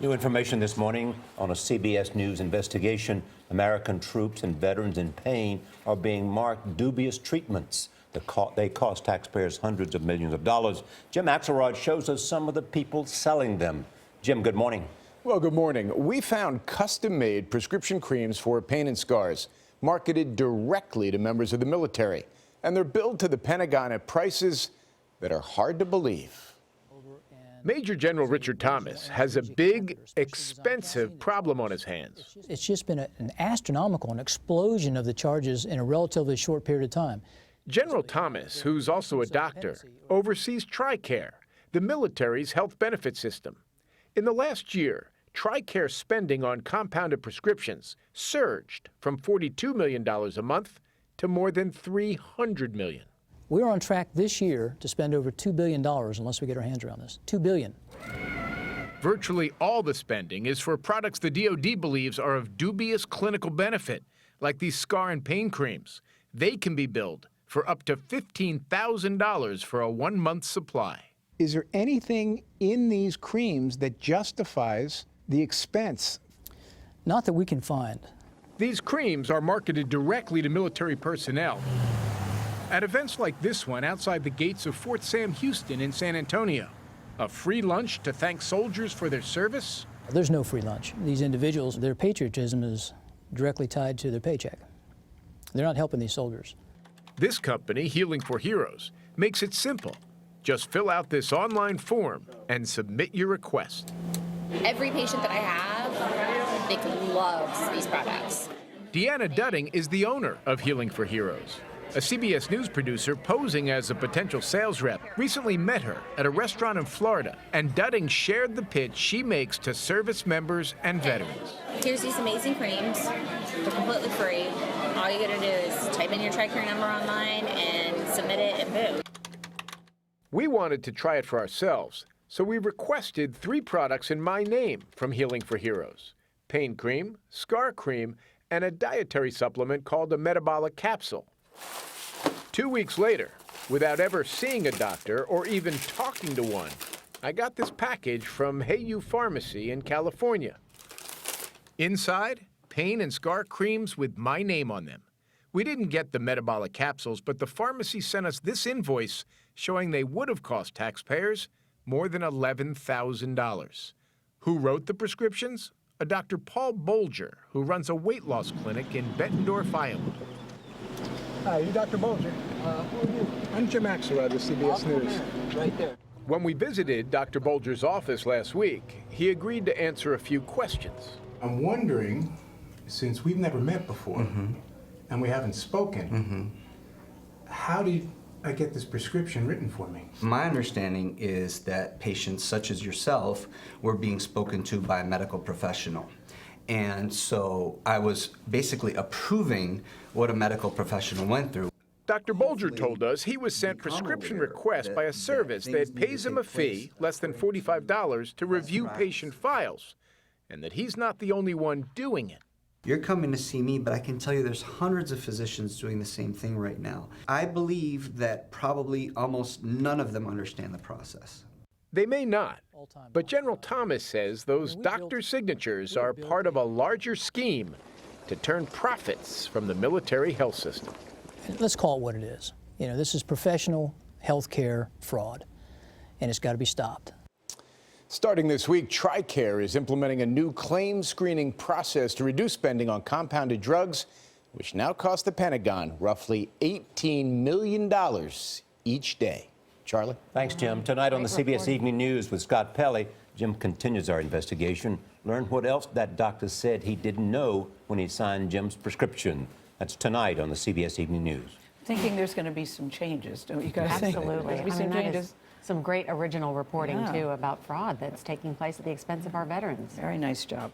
New information this morning on a CBS News investigation. American troops and veterans in pain are being marked dubious treatments. They cost taxpayers hundreds of millions of dollars. Jim Axelrod shows us some of the people selling them. Jim, good morning. Well, good morning. We found custom-made prescription creams for pain and scars, marketed directly to members of the military. And they're billed to the Pentagon at prices that are hard to believe. Major General Richard Thomas has a big, expensive problem on his hands. It's just been an astronomical, an explosion of the charges in a relatively short period of time. General Thomas, who's also a doctor, oversees TRICARE, the military's health benefit system. In the last year, TRICARE spending on compounded prescriptions surged from $42 million a month to more than $300 million. We're on track this year to spend over $2 billion unless we get our hands around this. $2 billion. Virtually all the spending is for products the DoD believes are of dubious clinical benefit, like these scar and pain creams. They can be billed for up to $15,000 for a 1-month supply. Is there anything in these creams that justifies the expense? Not that we can find. These creams are marketed directly to military personnel at events like this one outside the gates of Fort Sam Houston in San Antonio. A free lunch to thank soldiers for their service? There's no free lunch. These individuals, their patriotism is directly tied to their paycheck. They're not helping these soldiers. This company, Healing for Heroes, makes it simple. Just fill out this online form and submit your request. Every patient that I have, they loves these products. Deanna Dudding is the owner of Healing for Heroes. A CBS News producer posing as a potential sales rep recently met her at a restaurant in Florida, and Dudding shared the pitch she makes to service members and veterans. Here's these amazing creams. They're completely free. All you gotta do is type in your TRICARE number online and submit it, and boom. We wanted to try it for ourselves, so we requested 3 products in my name from Healing for Heroes: pain cream, scar cream, and a dietary supplement called a metabolic capsule. 2 weeks later, without ever seeing a doctor or even talking to one, I got this package from Hey You Pharmacy in California. Inside, pain and scar creams with my name on them. We didn't get the metabolic capsules, but the pharmacy sent us this invoice showing they would have cost taxpayers more than $11,000. Who wrote the prescriptions? A Dr. Paul Bolger, who runs a weight loss clinic in Bettendorf, Iowa. Hi, you Dr. Bolger? Who are you? I'm Jim Axelrod with CBS News. Right there. When we visited Dr. Bolger's office last week, he agreed to answer a few questions. I'm wondering, since we've never met before, and we haven't spoken, how did I get this prescription written for me? My understanding is that patients such as yourself were being spoken to by a medical professional. And so I was basically approving what a medical professional went through. Dr. Bolger told us he was sent prescription requests by a service that pays him a fee, less than $45, to review patient files, and that he's not the only one doing it. You're coming to see me, but I can tell you there's hundreds of physicians doing the same thing right now. I believe that probably almost none of them understand the process. They may not, but General Thomas says those doctor signatures are part of a larger scheme to turn profits from the military health system. Let's call it what it is. You know, this is professional healthcare fraud, and it's got to be stopped. Starting this week, TRICARE is implementing a new claim screening process to reduce spending on compounded drugs, which now cost the Pentagon roughly $18 million each day. Charlie? Thanks, Jim. Tonight on the CBS Evening News with Scott Pelley, Jim continues our investigation. Learn what else that doctor said he didn't know when he signed Jim's prescription. That's tonight on the CBS Evening News. Thinking there's going to be some changes, don't you guys think? Absolutely. There's I mean, some that changes. is some great original reporting, too, about fraud that's taking place at the expense of our veterans. Very nice job.